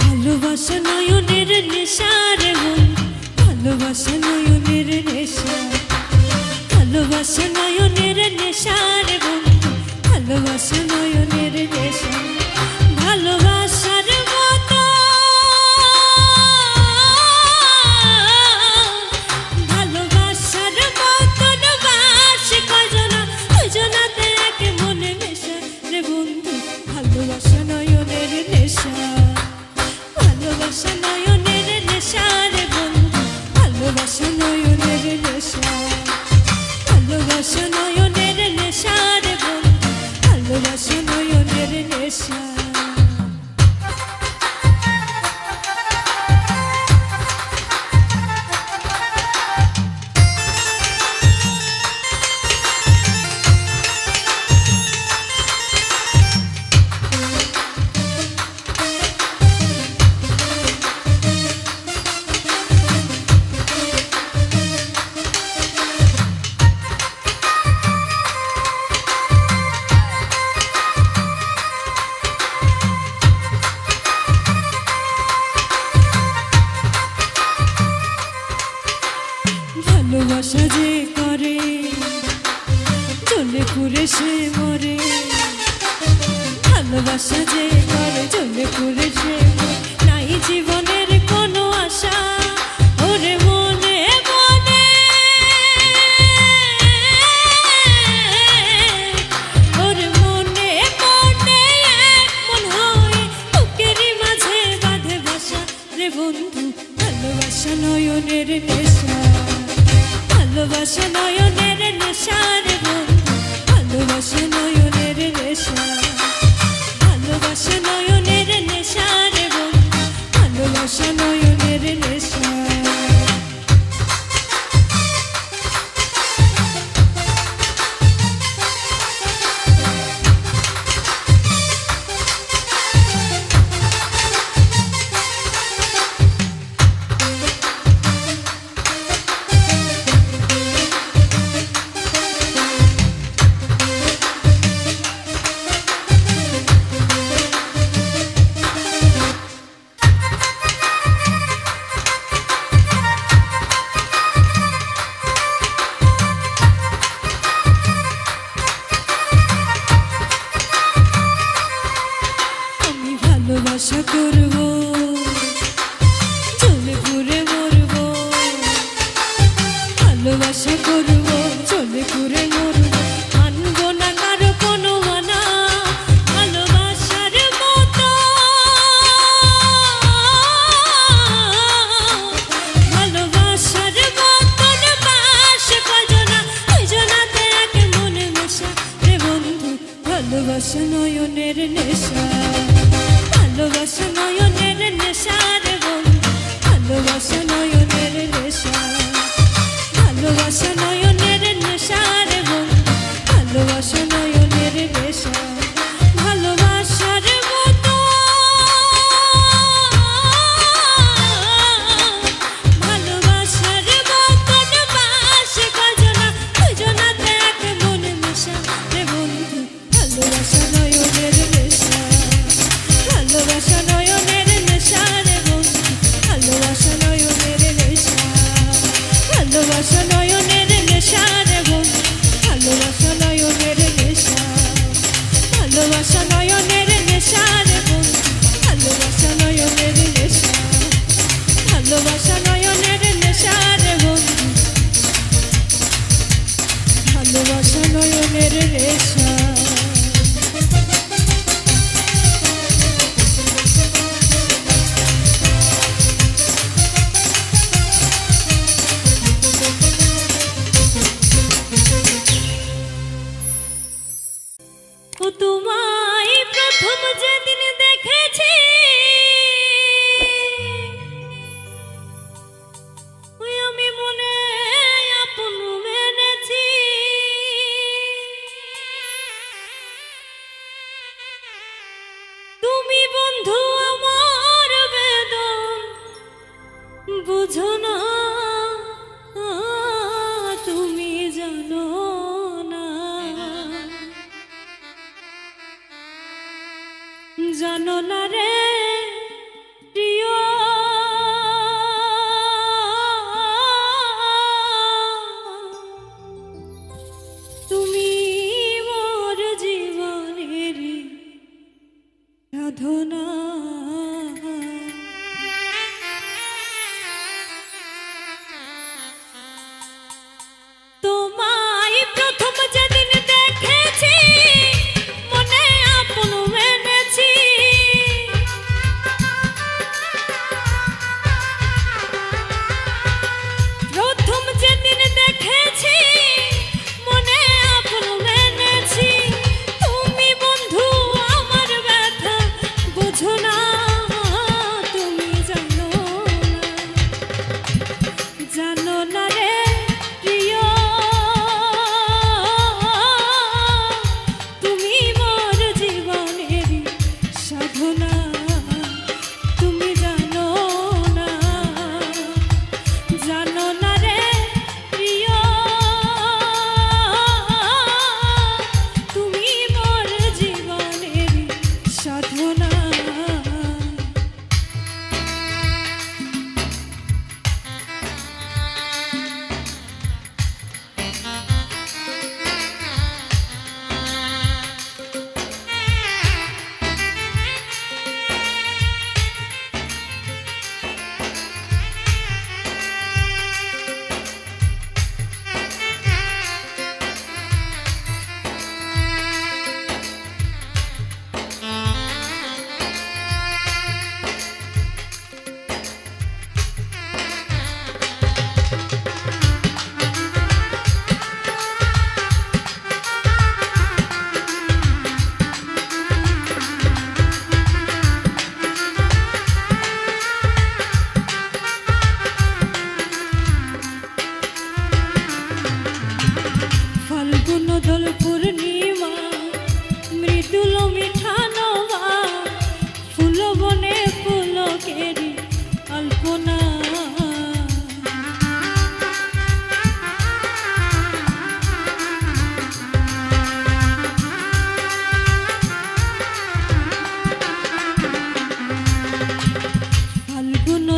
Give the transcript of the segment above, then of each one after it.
ভালোবাসা নয়নের নেশার মন, ভালোবাসা নয়নের নেশা, ভালোবাসা নয়নের নেশার মন, ভালোবাসা নয়নের নেশা, ভালোবাসার মতো ভালোবাসার মতন বাসে কয়জনা, দুজনাতে এক মনে নেশা রে বন্ধু, ভালোবাসা নয়নের নেশা, ভালোবাসা নয়নের নেশা রে বন্ধু, ভালোবাসা নয়নের নেশা, ভালোবাসা নয়নের নেশা রে বন্ধু, ভালোবাসা নয়নের নেশা। ভালোবাসা যে করে জ্বলে পুড়ে সে মরে, ভালোবাসা যে করে জ্বলে পুড়ে সে মরে, নাই জীবনের কোনো আশা ওরে মনে মনে, ওরে মনে মনে এক মন হয়ে বুকেরই মাঝে বাঁধে বাসা রে বন্ধু, ভালোবাসা নয়নের নেশা, ভালোবাসা নয়নের নেশা রে বন্ধু, ভালোবাসা নয়নের নেশা, ভালোবাসা নয়নের নেশা রে বন্ধু, ভালোবাসা নয়নের নেশা। ভালোবাসা করব চলে ঘুরে মরব, ভালোবাসা করব চলে ঘুরে মরব, মানব না কারো কোনো মানা, ভালোবাসার মতো ভালোবাসার মতন বাসে কয়জনা, দুজনাতে এক মনে মেশা রে বন্ধু, ভালোবাসা নয়নের নেশা, ভালোবাসা নয়নের নেশা রে বন্ধু, ভালোবাসা নয়নের নেশা, ভালোবাসা নয়নের নেশা রে বন্ধু, ভালোবাসা নয়নের নেশা, ভালোবাসার মতো ভালোবাসার মতন বাসে কয়জনা, দুজনাতে এক মনে মেশা রে বন্ধু, ভালোবাসা নয়নের নেশা, ভালোবাসা নয়নের নেশা রে বন্ধু, ভালোবাসা নয়নের নেশা, ভালোবাসা নয়নের নেশা রে বন্ধু, ভালোবাসা নয়নের নেশা, ভালোবাসা নয়নের নেশা রে বন্ধু, ভালোবাসা নয়নের নেশা, ভালোবাসা নয়নের নেশা রে বন্ধু, ভালোবাসা নয়নের নেশা। তোমায় প্রথম যেদিন দেখেছি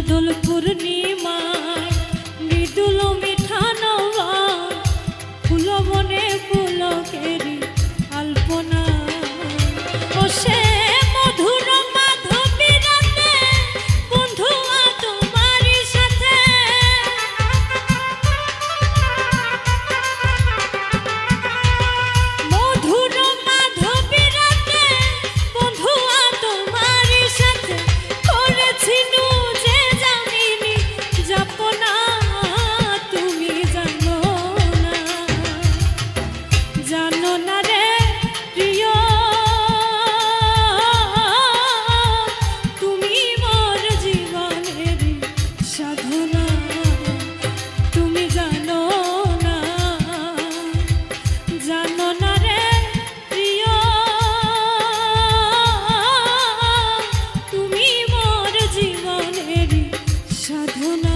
দোল পূর্ণিমায় মৃদুল মিঠা নওয়া ফুলবনে পুলকেরি আলপনা ও সে মধুর মাধবী রাতে বন্ধু তোমারই সাথে মধুর মাধবী রাতে বন্ধু তোমারই সাথে করেছিনু যে জামিনী যাপনা তুমি জানো না রে প্রিয় তুমি মোর জীবনের সাধনা তুমি জানো না রে প্রিয় তুমি মোর জীবনের সাধনা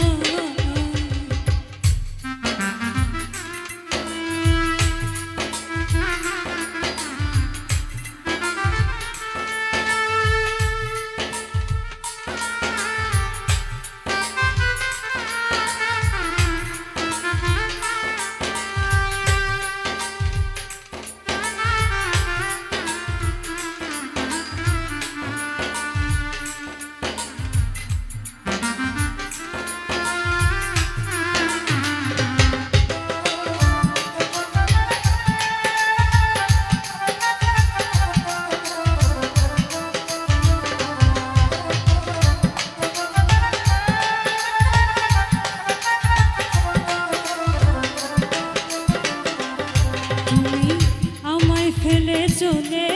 ফেলে চলে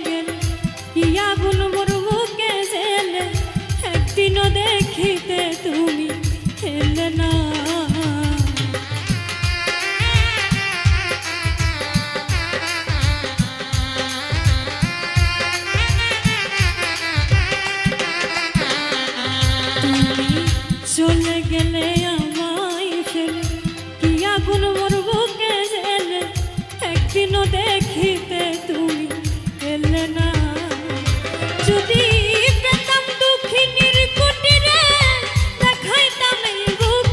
গেলে কি আগুন মোর বুকে জেলে একদিনও দেখিতে তুমি এলে না তুমি চলে গেলে আমায় ফেলে কি আগুন মোর বুকে জেলে একদিনও দেখিতে তুমি এলে না যদি পেতাম দুঃখিনীর কুটিরে দেখাইতাম এই বুক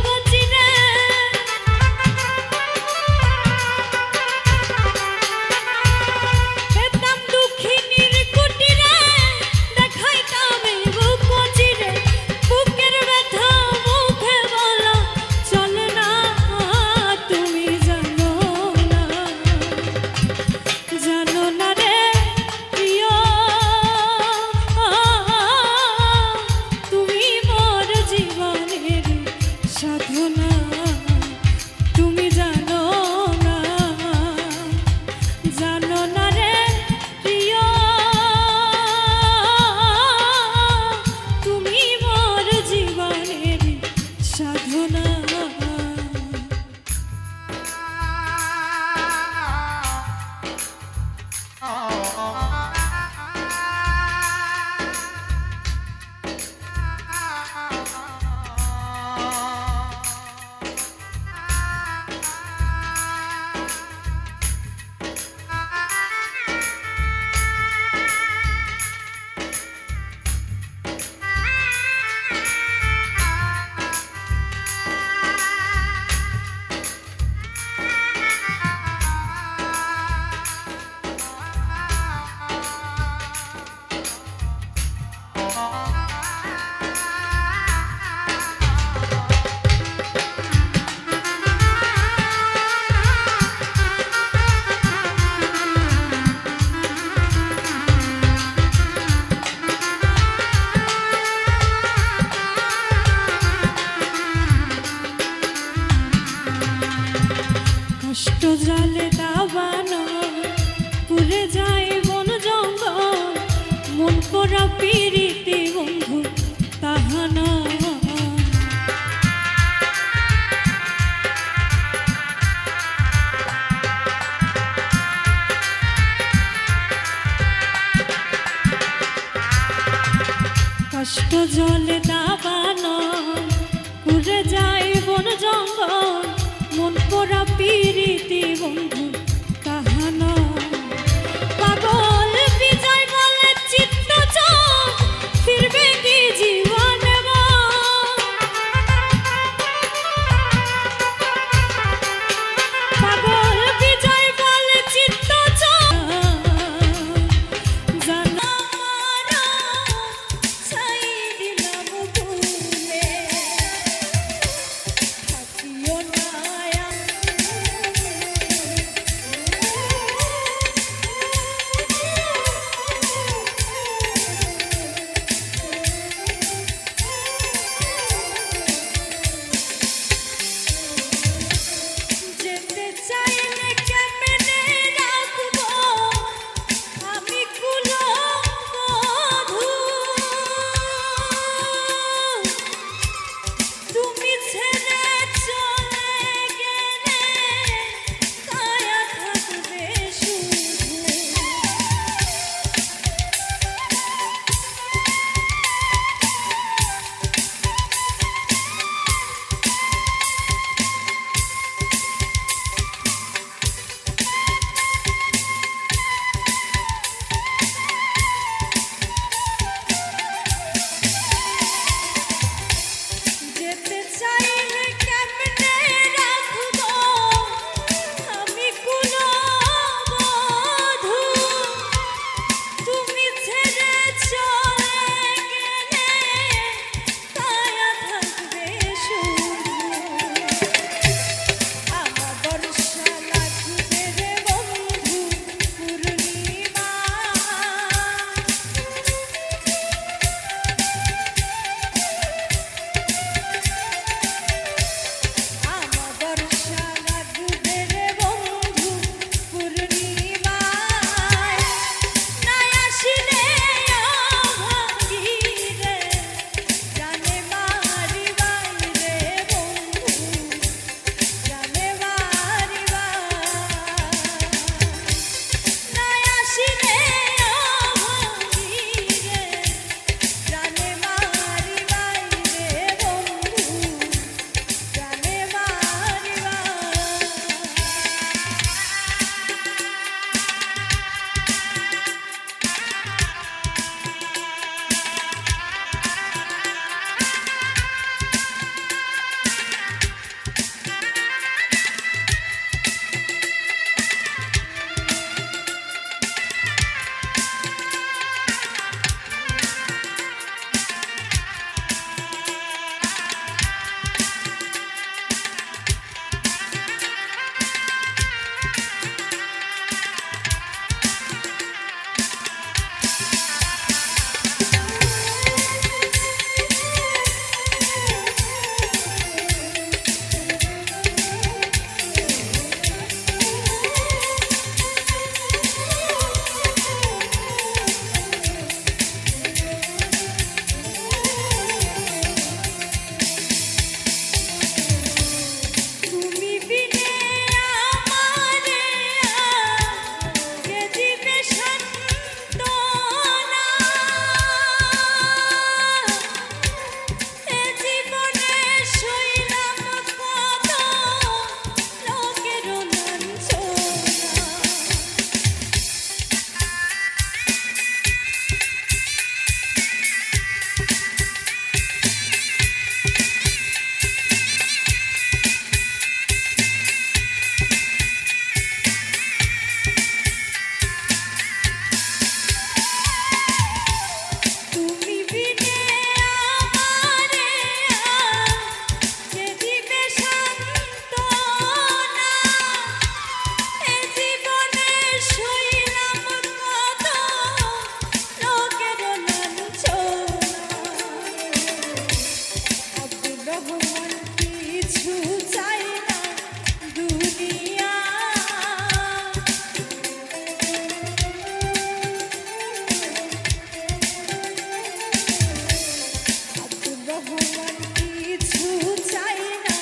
আমার কিছু চাই না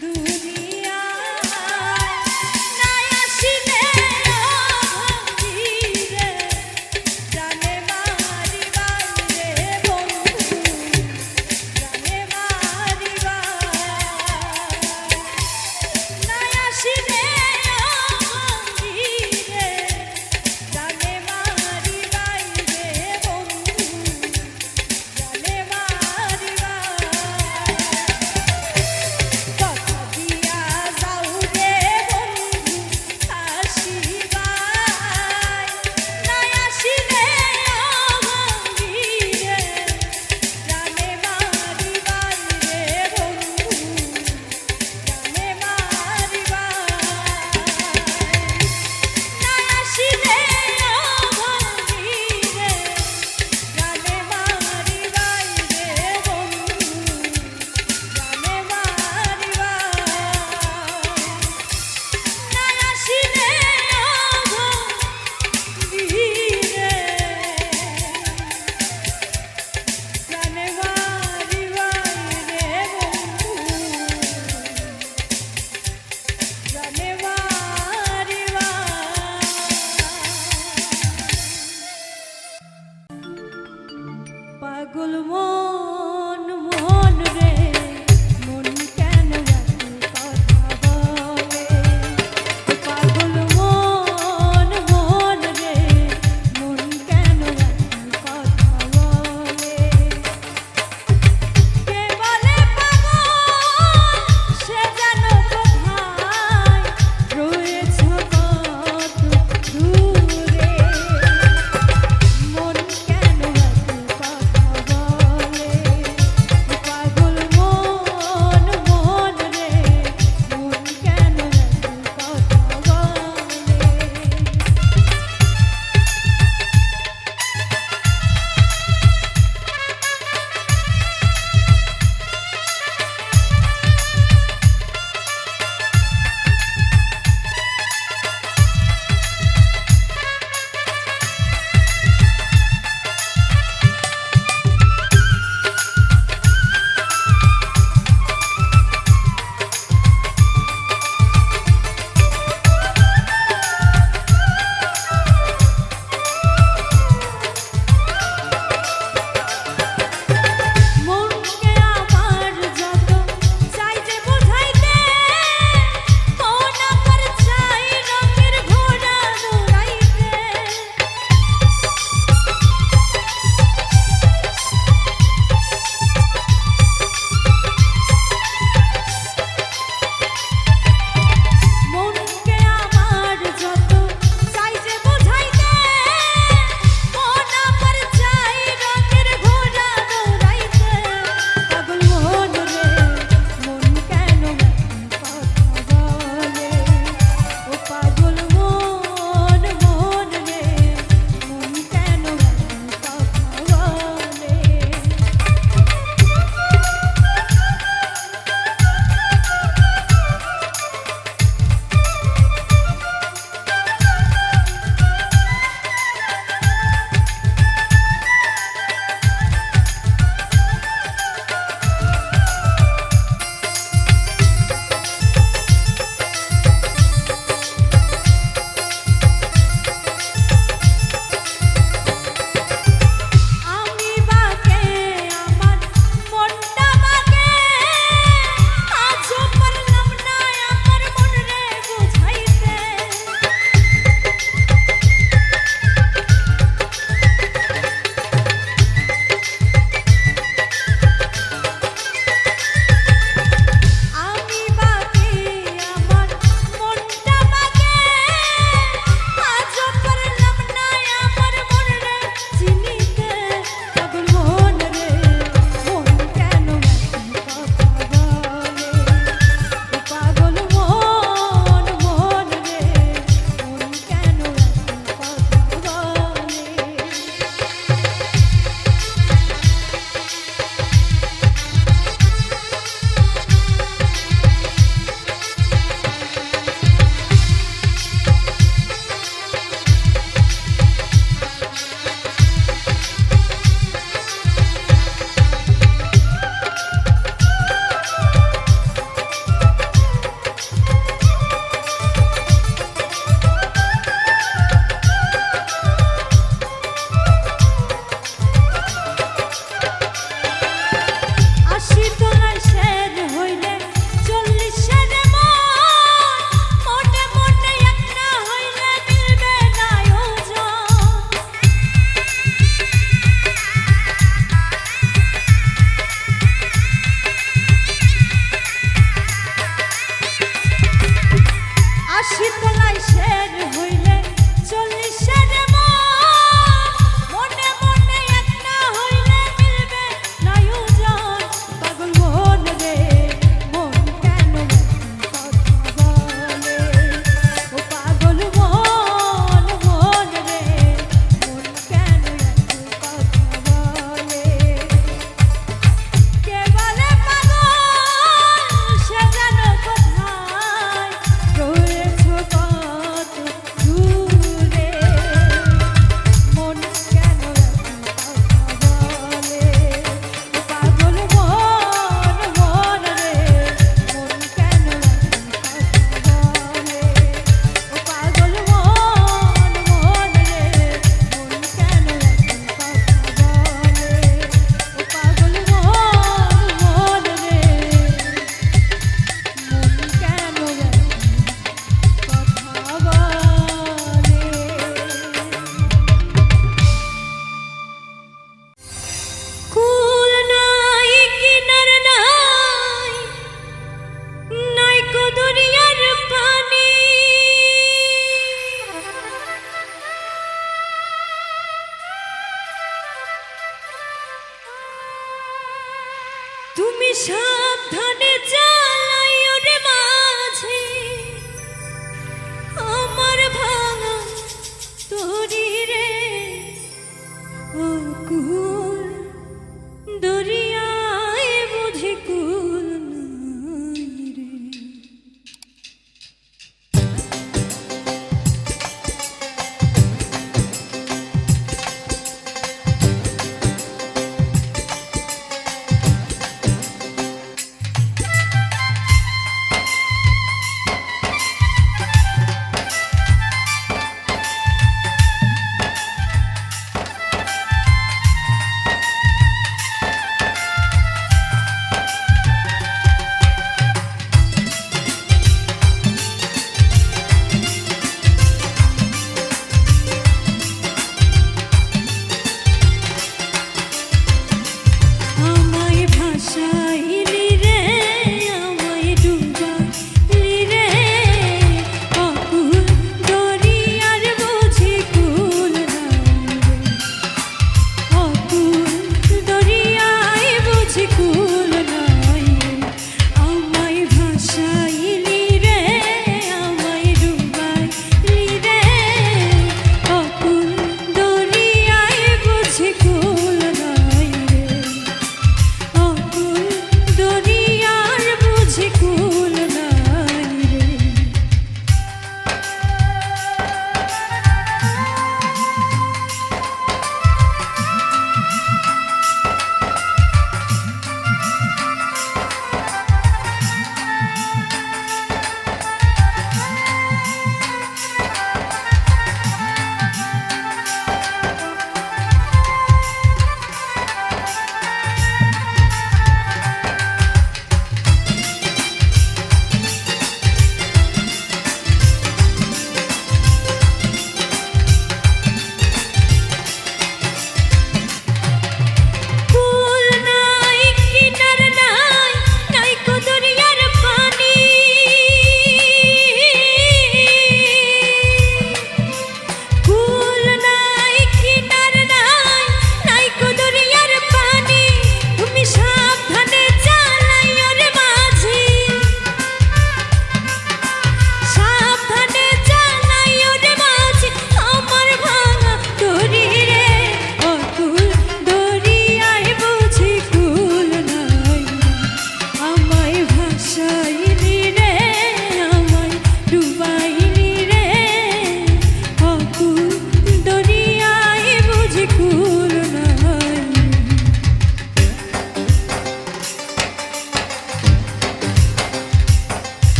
দুনিয়ায় নাই আসিলে অভাগীরে জানে মারিবাই রে বন্ধু জানে মারিবাই নাই আসিলে অভাগীরে জানে মারিবাই রে বন্ধু জানে মারিবাই তুমি সাবধানে চালাইও রে মাঝি আমার ভাঙা তরি রে ও কুল দরিয়ায় বুঝি কুল নাই রে।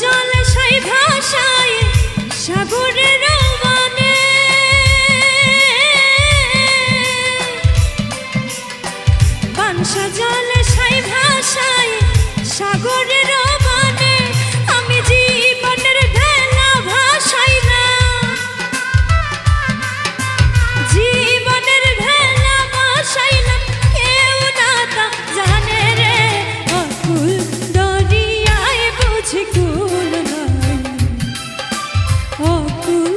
জলে সাই ভাষায় সাগরের মানে পানসা জলে সাই ভাষায় সাগরের মানে আমি জীবনের ভেলা ভাসাইলাম জীবনের ভেলা ভাসাইলাম কেউ না তা জানে রে অকুল দরিয়ায় বুঝি কুল নাই অকুল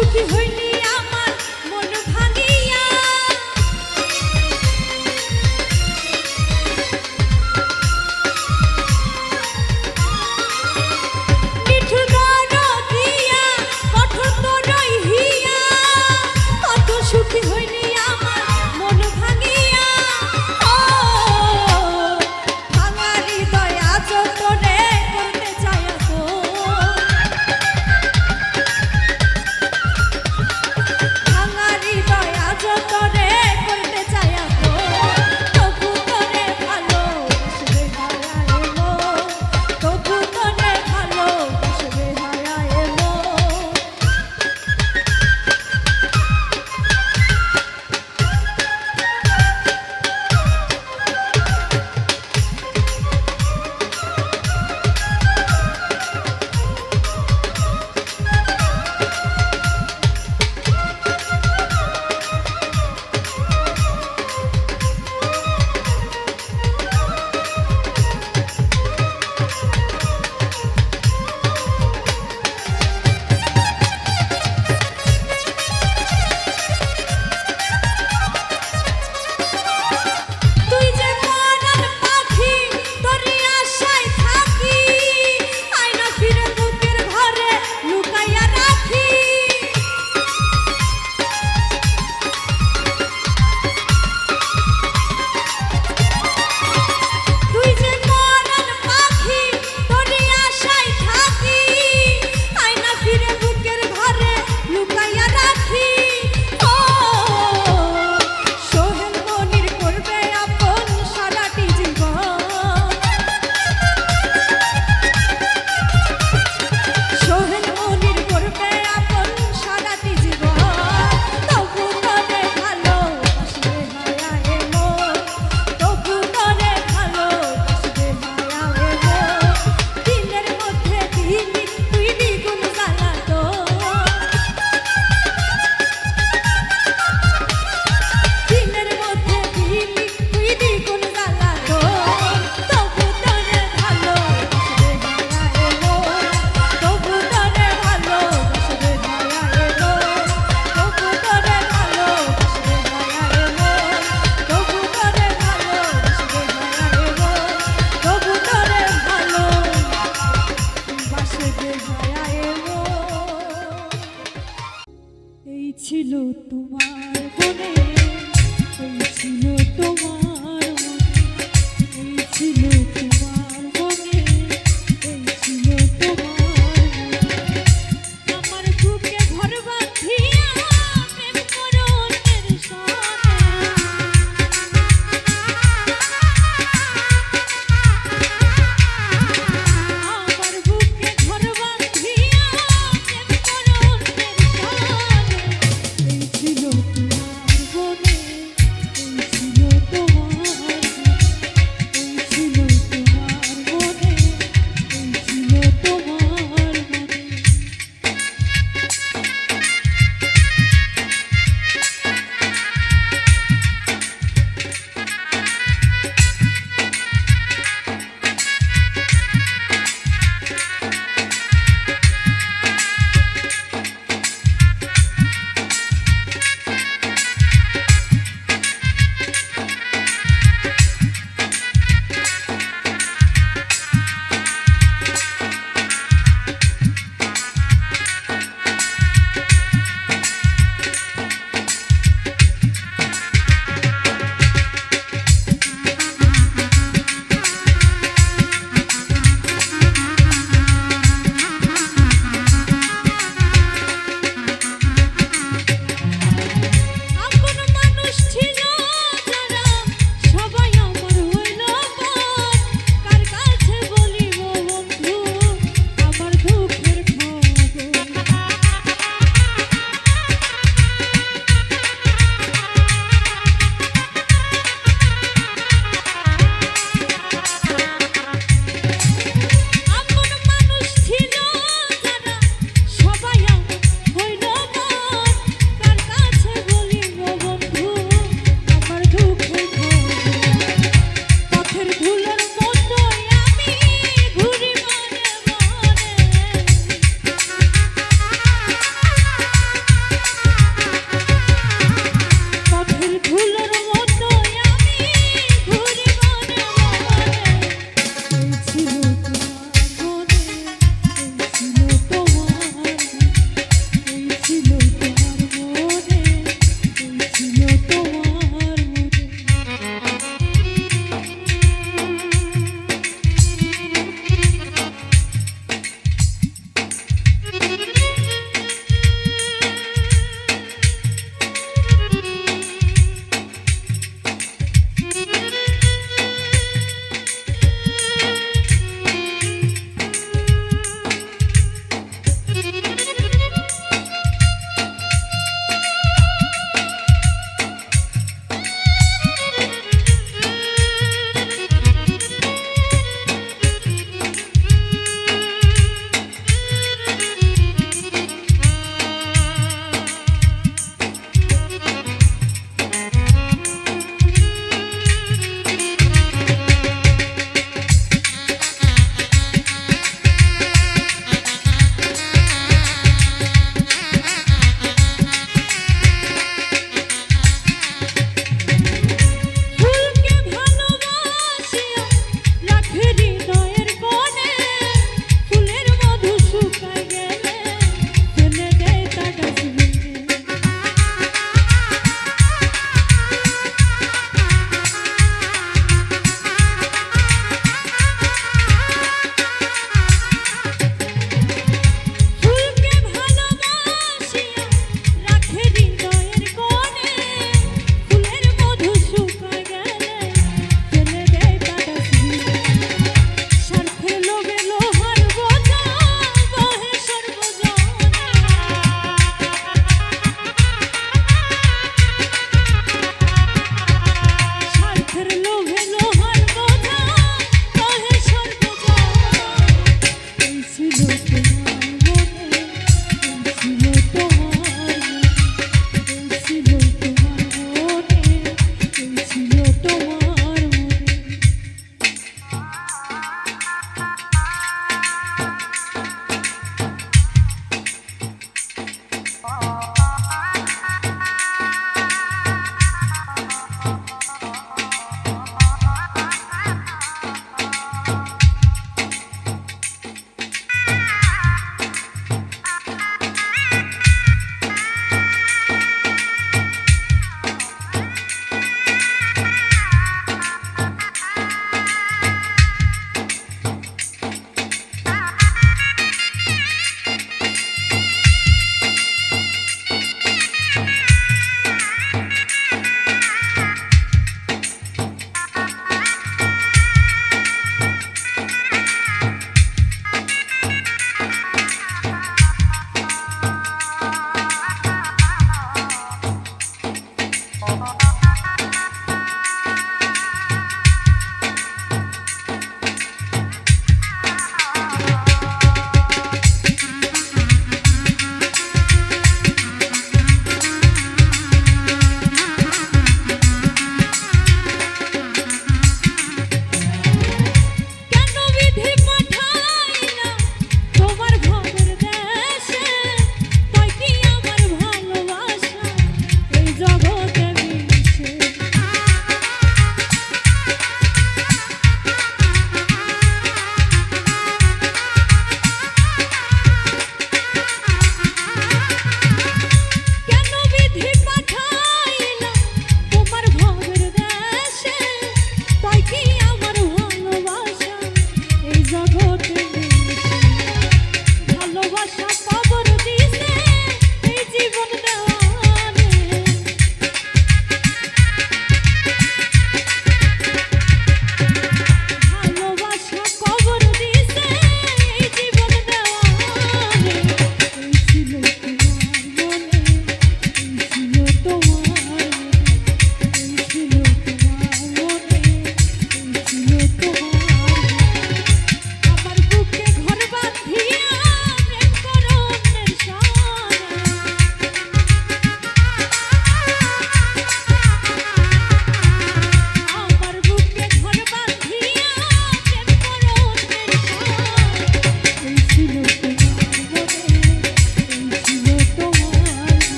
সুখী হইলি আমার মন ভাঙিয়া নিঠুর দরদিয়া কঠোর তরই হিয়া কত সুখী হইলি আমার মন ভাঙিয়া ও ভাঙারি দয়া যতনে করতে চায় তো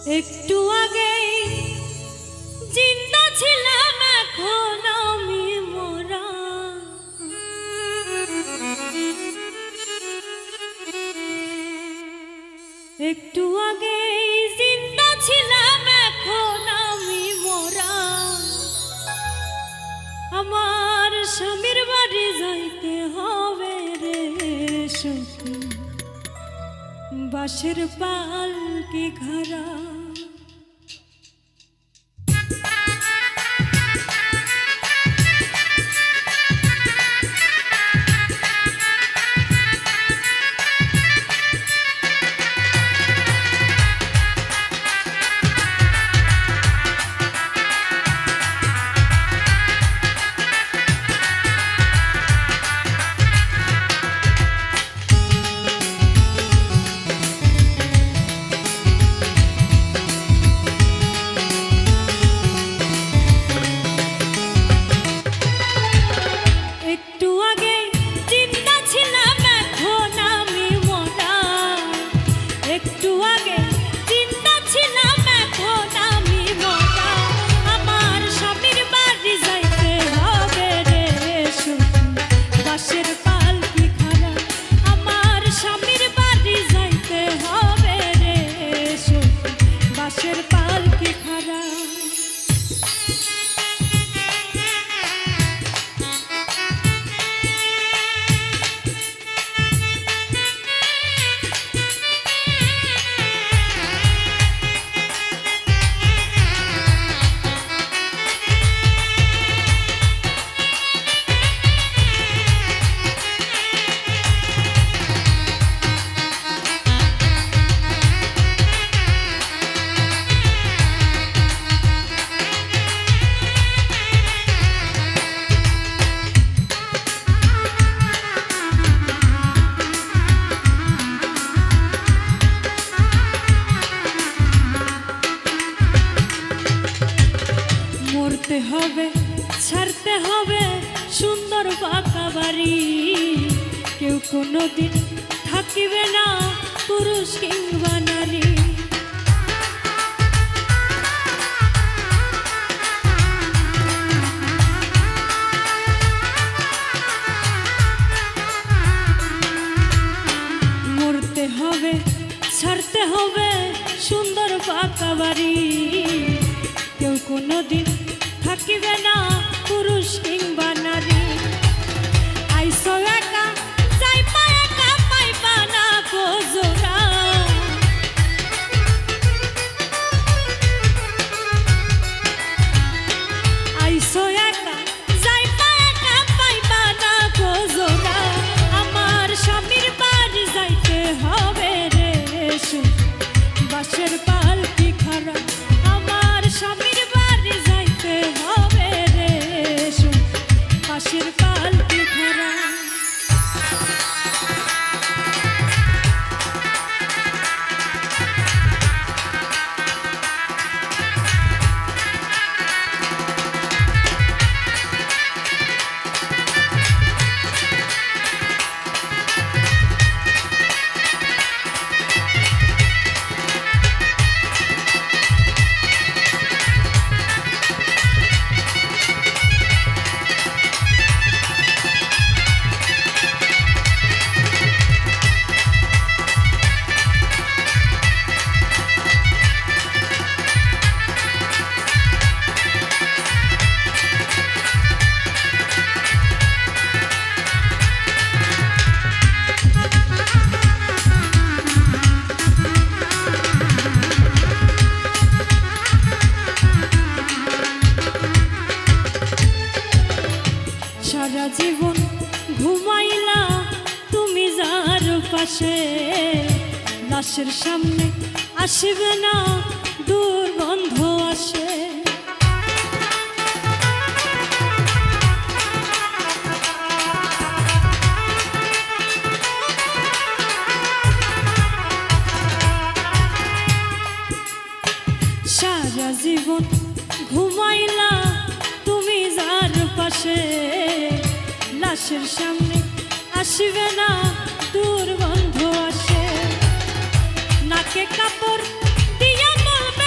একটু আগেই জিন্দা ছিলাম, এখন আমি মরা। একটু আগেই জিন্দা ছিলাম, এখন আমি মরা। আমার স্বামীর বাড়ি যাইতে হবে রে সখী, বাঁশের পালকি খাড়া। মরতে হবে, ছাড়তে হবে সুন্দর পাকা বাড়ি, কেউ কোনোদিন থাকিবে না পুরুষ কিংবা নারী। মরতে হবে, ছাড়তে হবে সুন্দর পাকা বাড়ি, কেউ কোনোদিন থাকিবে না পুরুষ কিংবা নারী। আইসো একা যাইবা একা, পাইবা না গো জোড়া। আইসো একা যাইবা একা, পাইবা না গো জোড়া। আমার স্বামীর বাড়ি যাইতে হবে রে সখী, বাঁশের পালকি খাড়া। আমার স্বামীর বাড়ি যাইতে হবে রে সখী, বাঁশের পালকি খাড়া। সারা জীবন ঘুমাইলা তুমি যার পাশে, লাশের সামনে আসিবে না দুর্গন্ধ আসে। সারা জীবন ঘুমাইলা তুমি যার পাশে, লাশের সামনে আসিবে না দুর্গন্ধ আসে। নাকে কাপড় দিয়া বলবে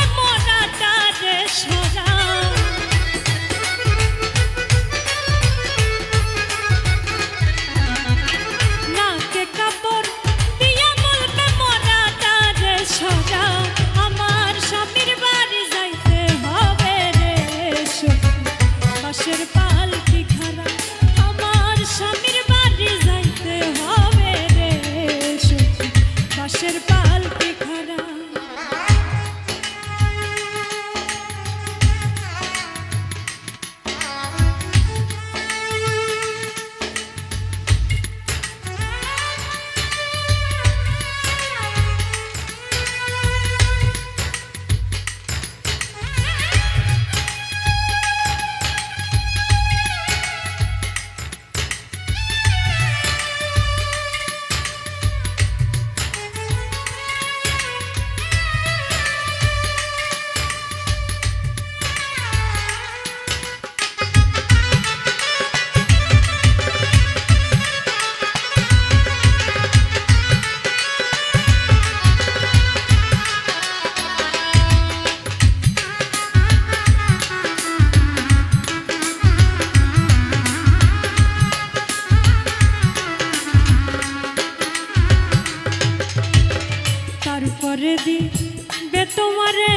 দিবে তোমারে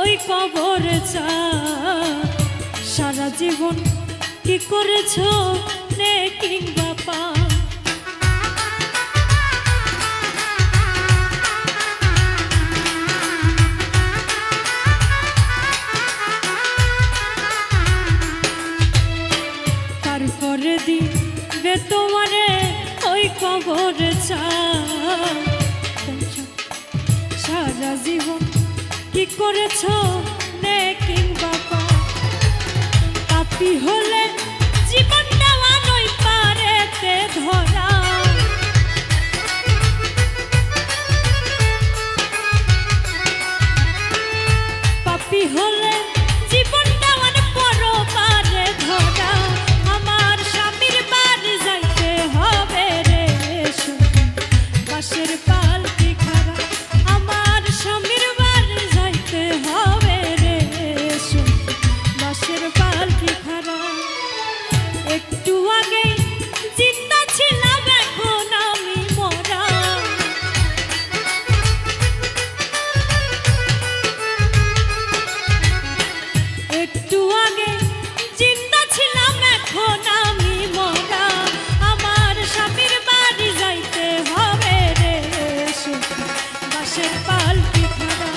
ওই কবর সারা জীবন কি করেছো নে কিংবা পা তারপরে দিবে তোমারে ওই কবর সারা জীবন কি করেছো নে কিংবা পা পাপী হলে জীবন নেওয়া নই পারেতে ধরা পাপী হলে জীবন নেওয়ার পরও পারে ধরা আমার স্বামীর বাড়ি যাইতে হবে রে বাঁশের পালকি খাড়া আমার স্বামীর বাড়ি যাইতে হবে রে বাঁশের পালকি খাড়া একটু আগে জিন্দা ছিলাম এখন আমি মরা একটু আগে জিন্দা ছিলাম এখন আমি মরা আমার স্বামীর বাড়ি যাইতে হবে রে বাঁশের পালকি খাড়া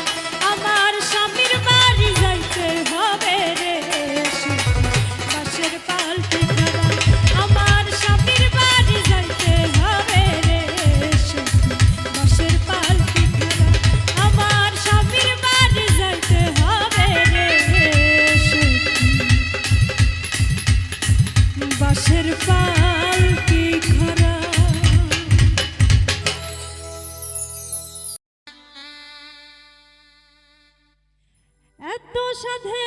আমার স্বামীর বাড়ি যাইতে হবে রে বাঁশের পালকি খাড়া আমার স্বামীর বাড়ি যাইতে হবে রে বাঁশের পালকি খাড়া আমার স্বামীর বাড়ি যাইতে হবে রে বাঁশের পালকি খাড়া এত সাধে